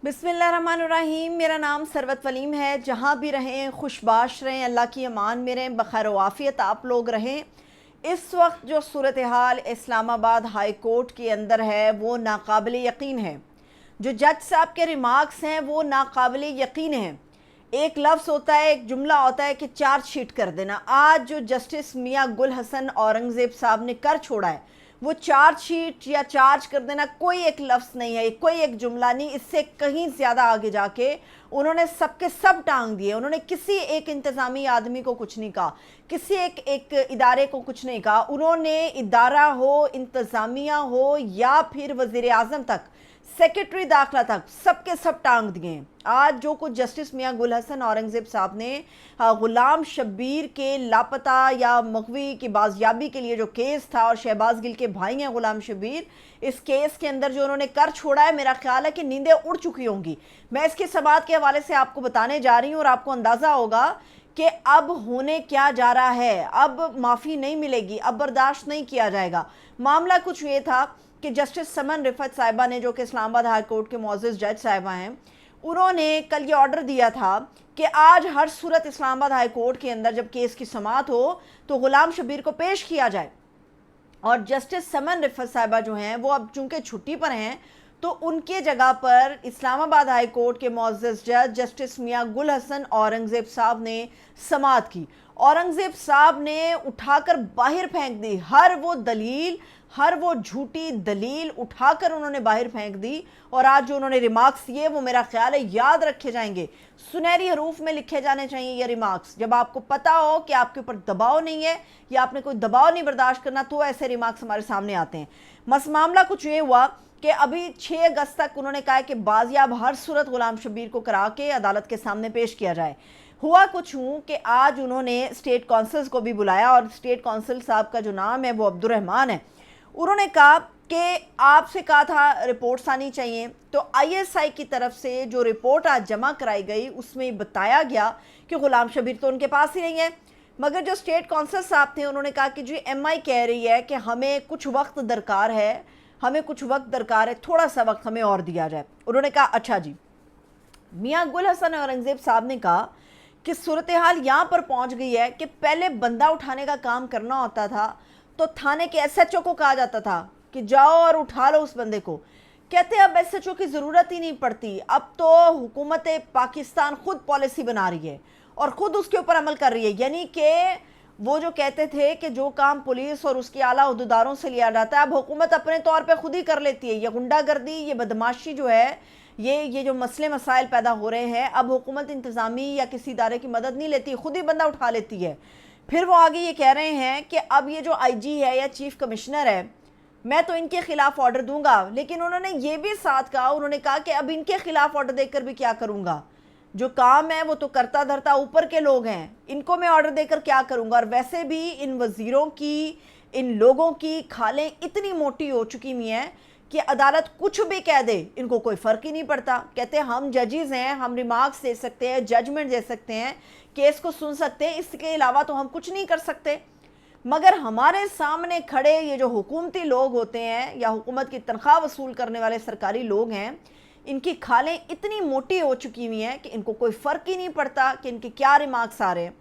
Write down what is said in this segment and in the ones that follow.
बिस्मिल्लाहिर्रहमानिर्रहीम। मेरा नाम सरवत वलीम है। जहाँ भी रहें खुशबाश रहें, अल्लाह की अमान में रहें, बखैर वाफ़ियत आप लोग रहें। इस वक्त जो सूरत हाल इस्लामाबाद हाई कोर्ट के अंदर है वो नाकाबिल यकीन है। जो जज साहब के रिमार्क्स हैं वो नाकाबिल यकीन हैं। एक लफ्ज़ होता है, एक जुमला होता है कि चार्ज शीट कर देना। आज जो जस्टिस मियाँ गुल हसन औरंगज़ेब साहब ने कर छोड़ा है वो चार्ज शीट या चार्ज कर देना कोई एक लफ्ज़ नहीं है, कोई एक जुमला नहीं। इससे कहीं ज़्यादा आगे जाके उन्होंने सबके सब टांग दिए। उन्होंने किसी एक इंतज़ामी आदमी को कुछ नहीं कहा, किसी एक इदारे को कुछ नहीं कहा। उन्होंने इदारा हो, इंतज़ामिया हो या फिर वज़ीर आज़म तक, सेक्रेटरी दाखिला तक, सबके सब टांग दिए। आज जो कुछ जस्टिस मियाँ गुल हसन औरंगज़ेब साहब ने ग़ुलाम शब्बीर के लापता या मग़वी की बाजियाबी के लिए जो केस था, और शहबाज गिल के भाई हैं ग़ुलाम शब्बीर, इस केस के अंदर जो उन्होंने कर छोड़ा है, मेरा ख्याल है कि नींदें उड़ चुकी होंगी। मैं इसके समाअत के हवाले से आपको बताने जा रही हूँ और आपको अंदाज़ा होगा कि अब होने क्या जा रहा है। अब माफ़ी नहीं मिलेगी, अब बर्दाश्त नहीं किया जाएगा। मामला कुछ ये था कि जस्टिस समन रिफत साहिबा ने, जो कि इस्लामाबाद हाई कोर्ट के मोअज़्ज़ज़ जज साहिबा हैं, उन्होंने कल ये ऑर्डर दिया था कि आज हर सूरत इस्लामाबाद हाई कोर्ट के अंदर जब केस की समाअत हो तो ग़ुलाम शब्बीर को पेश किया जाए। और जस्टिस समन रिफत साहिबा जो हैं वो अब चूँकि छुट्टी पर हैं तो उनके जगह पर इस्लामाबाद हाई कोर्ट के मोअज़्ज़ज़ जज जस्टिस मियाँ गुल हसन औरंगज़ेब साहब ने समाअत की। औरंगज़ेब साहब ने उठाकर बाहर फेंक दी हर वो दलील, हर वो झूठी दलील उठाकर उन्होंने बाहर फेंक दी। और आज जो उन्होंने रिमार्क्स दिए वो मेरा ख्याल है याद रखे जाएंगे, सुनहरी हरूफ में लिखे जाने चाहिए ये रिमार्क्स। जब आपको पता हो कि आपके ऊपर दबाव नहीं है या आपने कोई दबाव नहीं बर्दाश्त करना तो ऐसे रिमार्क्स हमारे सामने आते हैं। मामला कुछ ये हुआ कि अभी 6 अगस्त तक उन्होंने कहा कि बाजियाब हर सूरत ग़ुलाम शब्बीर को करा के अदालत के सामने पेश किया जाए। हुआ कुछ हूँ कि आज उन्होंने स्टेट काउंसिल्स को भी बुलाया और स्टेट काउंसिल साहब का जो नाम है वो अब्दुर्रहमान है। उन्होंने कहा कि आपसे कहा था रिपोर्ट्स आनी चाहिए, तो ISI की तरफ से जो रिपोर्ट आज जमा कराई गई उसमें बताया गया कि ग़ुलाम शब्बीर तो उनके पास ही नहीं है। मगर जो स्टेट काउंसिल साहब थे उन्होंने कहा कि जी MI कह रही है कि हमें कुछ वक्त दरकार है, हमें कुछ वक्त दरकार है, थोड़ा सा वक्त हमें और दिया जाए। उन्होंने कहा अच्छा जी। मियाँ गुल हसन औरंगज़ेब साहब ने कहा कि सूरत हाल यहाँ पर पहुँच गई है कि पहले बंदा उठाने का काम करना होता था तो थाने के SHO को कहा जाता था कि जाओ और उठा लो उस बंदे को। कहते अब SHO की ज़रूरत ही नहीं पड़ती, अब तो हुकूमत पाकिस्तान खुद पॉलिसी बना रही है और ख़ुद उसके ऊपर अमल कर रही है। यानी कि वो जो कहते थे कि जो काम पुलिस और उसके आला अहदेदारों से लिया जाता है अब हुकूमत अपने तौर पे खुद ही कर लेती है। ये गुंडागर्दी, ये बदमाशी जो है, ये जो मसले मसाइल पैदा हो रहे हैं, अब हुकूमत इंतज़ामी या किसी इदारे की मदद नहीं लेती, खुद ही बंदा उठा लेती है। फिर वो आगे ये कह रहे हैं कि अब ये जो IG है या चीफ कमिश्नर है, मैं तो इनके खिलाफ ऑर्डर दूंगा। लेकिन उन्होंने ये भी साथ कहा, उन्होंने कहा कि अब इनके खिलाफ ऑर्डर देकर भी क्या करूंगा, जो काम है वो तो करता धरता ऊपर के लोग हैं, इनको मैं ऑर्डर देकर क्या करूंगा। और वैसे भी इन वजीरों की, इन लोगों की खालें इतनी मोटी हो चुकी हुई हैं कि अदालत कुछ भी कह दे इनको कोई फ़र्क ही नहीं पड़ता। कहते हैं हम जजेस हैं, हम रिमार्क्स दे सकते हैं, जजमेंट दे सकते हैं, केस को सुन सकते हैं, इसके अलावा तो हम कुछ नहीं कर सकते। मगर हमारे सामने खड़े ये जो हुकूमती लोग होते हैं या हुकूमत की तनख्वाह वसूल करने वाले सरकारी लोग हैं, इनकी खालें इतनी मोटी हो चुकी हुई हैं कि इनको कोई फ़र्क ही नहीं पड़ता कि इनके क्या रिमार्क्स आ रहे हैं।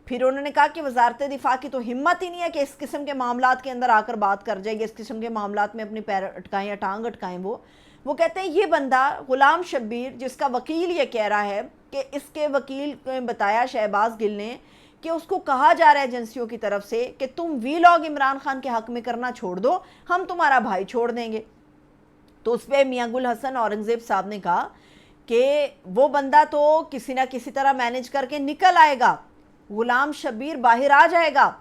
फिर उन्होंने कहा कि वजारत दिफा की तो हिम्मत ही नहीं है कि इस किस्म के मामलात के अंदर आकर बात कर जाएगी, इस किस्म के मामलात में अपनी पैर अटकाएं या टांग अटकाएं। वो कहते हैं ये बंदा ग़ुलाम शब्बीर, जिसका वकील ये कह रहा है कि इसके वकील ने बताया शहबाज गिल ने कि उसको कहा जा रहा है एजेंसियों की तरफ से कि तुम वीलॉग इमरान खान के हक़ में करना छोड़ दो, हम तुम्हारा भाई छोड़ देंगे। तो उस पर मियाँ गुल हसन औरंगज़ेब साहब ने कहा कि वो बंदा तो किसी ना किसी तरह मैनेज करके निकल आएगा, ग़ुलाम शब्बीर बाहर आ जाएगा।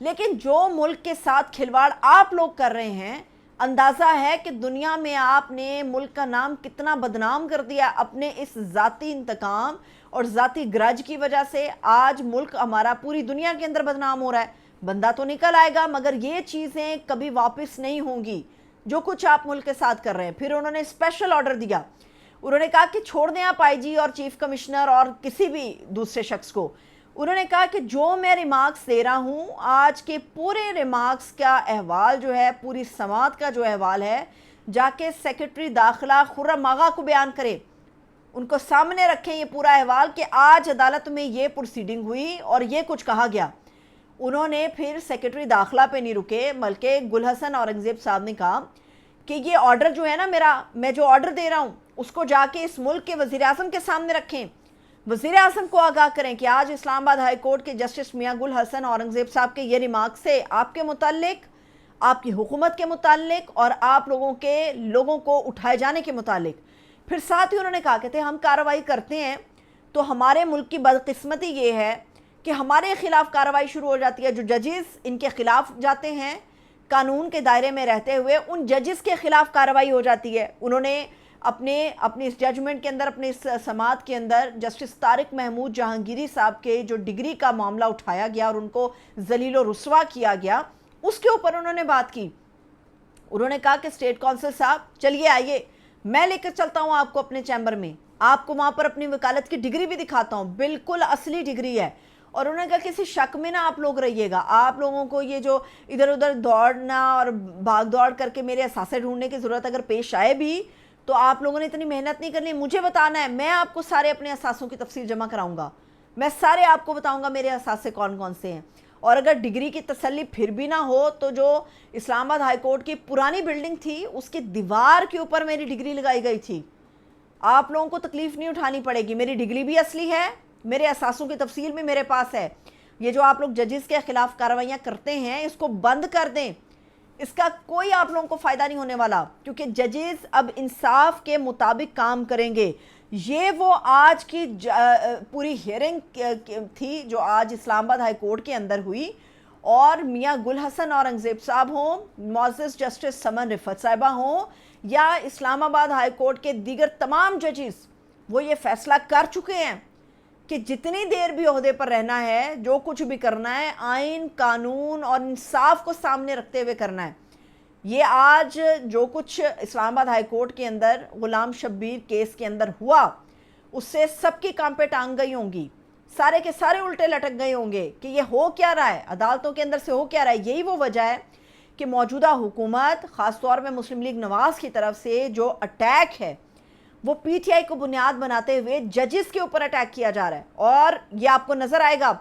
लेकिन जो मुल्क के साथ खिलवाड़ आप लोग कर रहे हैं, अंदाज़ा है कि दुनिया में आपने मुल्क का नाम कितना बदनाम कर दिया अपने इस ज़ाती इंतकाम और ज़ाती ग्रज की वजह से। आज मुल्क हमारा पूरी दुनिया के अंदर बदनाम हो रहा है। बंदा तो निकल आएगा मगर ये चीज़ें कभी वापस नहीं होंगी जो कुछ आप मुल्क के साथ कर रहे हैं। फिर उन्होंने स्पेशल ऑर्डर दिया, उन्होंने कहा कि छोड़ दें आप IG और चीफ कमिश्नर और किसी भी दूसरे शख्स को। उन्होंने कहा कि जो मैं रिमार्क्स दे रहा हूँ, आज के पूरे रिमार्क्स का अहवाल जो है, पूरी समात का जो अहवाल है, जाके सेक्रेटरी दाखिला खुर्रम आगा को बयान करे। ان کو سامنے رکھیں یہ پورا احوال کہ آج عدالت میں یہ پروسیڈنگ ہوئی اور یہ کچھ کہا گیا۔ انہوں نے پھر سیکرٹری داخلہ پہ نہیں رکے بلکہ گل حسن اورنگزیب صاحب نے کہا کہ یہ آرڈر جو ہے نا میں جو آرڈر دے رہا ہوں اس کو جا کے اس ملک کے وزیر اعظم کے سامنے رکھیں، وزیر اعظم کو آگاہ کریں کہ آج اسلام آباد ہائی کورٹ کے جسٹس میاں گل حسن اورنگزیب صاحب کے یہ ریمارک سے آپ کے متعلق، آپ کی حکومت کے متعلق اور آپ لوگوں کو اٹھائے جانے کے متعلق۔ پھر ساتھ ہی انہوں نے کہا کہ ہم کارروائی کرتے ہیں تو ہمارے ملک کی بدقسمتی یہ ہے کہ ہمارے خلاف کارروائی شروع ہو جاتی ہے، جو ججز ان کے خلاف جاتے ہیں قانون کے دائرے میں رہتے ہوئے ان ججز کے خلاف کارروائی ہو جاتی ہے۔ انہوں نے اپنی اس ججمنٹ کے اندر، اپنی اس سماعت کے اندر جسٹس طارق محمود جہانگیری صاحب کے جو ڈگری کا معاملہ اٹھایا گیا اور ان کو ذلیل و رسوا کیا گیا اس کے اوپر انہوں نے بات کی۔ انہوں نے کہا کہ اسٹیٹ کونسل صاحب چلیے آئیے، میں لے کر چلتا ہوں آپ کو اپنے چیمبر میں، آپ کو وہاں پر اپنی وکالت کی ڈگری بھی دکھاتا ہوں، بالکل اصلی ڈگری ہے۔ اور انہوں نے کہا کسی شک میں نہ آپ لوگ رہیے گا، آپ لوگوں کو یہ جو ادھر ادھر دوڑنا اور بھاگ دوڑ کر کے میرے اثاثے ڈھونڈنے کی ضرورت اگر پیش آئے بھی تو آپ لوگوں نے اتنی محنت نہیں کرنی، مجھے بتانا ہے، میں آپ کو سارے اپنے اثاثوں کی تفصیل جمع کراؤں گا، میں سارے آپ کو بتاؤں گا میرے اثاثے کون کون سے ہیں۔ اور اگر ڈگری کی تسلی پھر بھی نہ ہو تو جو اسلام آباد ہائی کورٹ کی پرانی بلڈنگ تھی اس کی دیوار کے اوپر میری ڈگری لگائی گئی تھی، آپ لوگوں کو تکلیف نہیں اٹھانی پڑے گی، میری ڈگری بھی اصلی ہے، میرے اثاثوں کی تفصیل بھی میرے پاس ہے۔ یہ جو آپ لوگ ججز کے خلاف کارروائیاں کرتے ہیں اس کو بند کر دیں، اس کا کوئی آپ لوگوں کو فائدہ نہیں ہونے والا، کیونکہ ججز اب انصاف کے مطابق کام کریں گے۔ یہ وہ آج کی پوری ہیئرنگ تھی جو آج اسلام آباد ہائی کورٹ کے اندر ہوئی، اور میاں گل حسن اورنگزیب صاحب ہوں، معزز جسٹس سمن رفت صاحبہ ہوں یا اسلام آباد ہائی کورٹ کے دیگر تمام ججز، وہ یہ فیصلہ کر چکے ہیں کہ جتنی دیر بھی عہدے پر رہنا ہے، جو کچھ بھی کرنا ہے آئین، قانون اور انصاف کو سامنے رکھتے ہوئے کرنا ہے۔ یہ آج جو کچھ اسلام آباد ہائی کورٹ کے اندر غلام شبیر کیس کے اندر ہوا اس سے سب کی کام پہ ٹانگ گئی ہوں گی، سارے کے سارے الٹے لٹک گئے ہوں گے کہ یہ ہو کیا رہا ہے، عدالتوں کے اندر سے ہو کیا رہا ہے۔ یہی وہ وجہ ہے کہ موجودہ حکومت، خاص طور میں مسلم لیگ نواز کی طرف سے جو اٹیک ہے وہ پی ٹی آئی کو بنیاد بناتے ہوئے ججز کے اوپر اٹیک کیا جا رہا ہے۔ اور یہ آپ کو نظر آئے گا،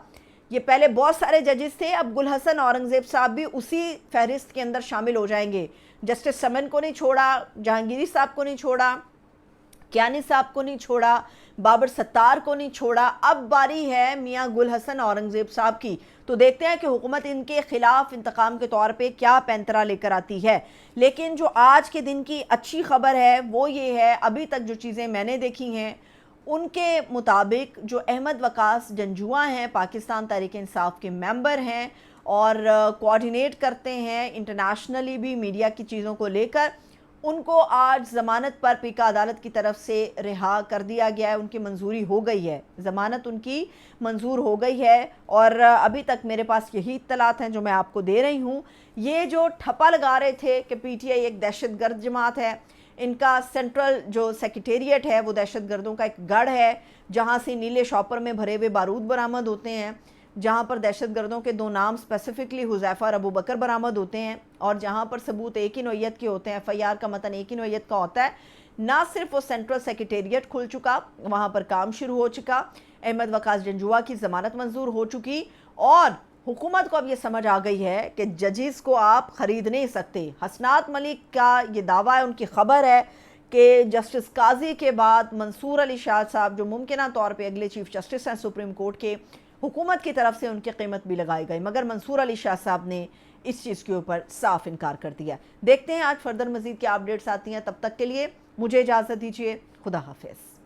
یہ پہلے بہت سارے ججز تھے، اب گل حسن اورنگزیب صاحب بھی اسی فہرست کے اندر شامل ہو جائیں گے۔ جسٹس سمن کو نہیں چھوڑا، جہانگیری صاحب کو نہیں چھوڑا، کیانی صاحب کو نہیں چھوڑا، بابر ستار کو نہیں چھوڑا، اب باری ہے میاں گل حسن اورنگزیب صاحب کی۔ تو دیکھتے ہیں کہ حکومت ان کے خلاف انتقام کے طور پہ کیا پینترا لے کر آتی ہے۔ لیکن جو آج کے دن کی اچھی خبر ہے وہ یہ ہے، ابھی تک جو چیزیں میں نے دیکھی ہیں ان کے مطابق جو احمد وقاص جنجوعہ ہیں، پاکستان تحریک انصاف کے ممبر ہیں اور کوارڈینیٹ کرتے ہیں انٹرنیشنلی بھی میڈیا کی چیزوں کو لے کر، ان کو آج ضمانت پر پیکا عدالت کی طرف سے رہا کر دیا گیا ہے، ان کی منظوری ہو گئی ہے، ضمانت ان کی منظور ہو گئی ہے۔ اور ابھی تک میرے پاس یہی اطلاعات ہیں جو میں آپ کو دے رہی ہوں۔ یہ جو ٹھپا لگا رہے تھے کہ پی ٹی آئی ایک دہشت گرد جماعت ہے، ان کا سینٹرل جو سیکریٹریٹ ہے وہ دہشت گردوں کا ایک گڑھ ہے جہاں سے نیلے شاپر میں بھرے ہوئے بارود برآمد ہوتے ہیں، جہاں پر دہشت گردوں کے 2 نام اسپیسیفکلی حذیفہ اور ابو بکر برآمد ہوتے ہیں، اور جہاں پر ثبوت ایک ہی نوعیت کے ہوتے ہیں، ایف آئی آر کا متن ایک ہی نوعیت کا ہوتا ہے۔ نہ صرف وہ سینٹرل سیکریٹریٹ کھل چکا، وہاں پر کام شروع ہو چکا، احمد وقاص جنجوعہ کی ضمانت منظور ہو چکی، اور حکومت کو اب یہ سمجھ آ گئی ہے کہ ججز کو آپ خرید نہیں سکتے۔ حسنات ملک کا یہ دعویٰ ہے، ان کی خبر ہے کہ جسٹس قاضی کے بعد منصور علی شاہ صاحب جو ممکنہ طور پہ اگلے چیف جسٹس ہیں سپریم کورٹ کے، حکومت کی طرف سے ان کی قیمت بھی لگائی گئی، مگر منصور علی شاہ صاحب نے اس چیز کے اوپر صاف انکار کر دیا۔ دیکھتے ہیں آج فردر مزید کیا اپڈیٹس آتی ہیں، تب تک کے لیے مجھے اجازت دیجیے، خدا حافظ۔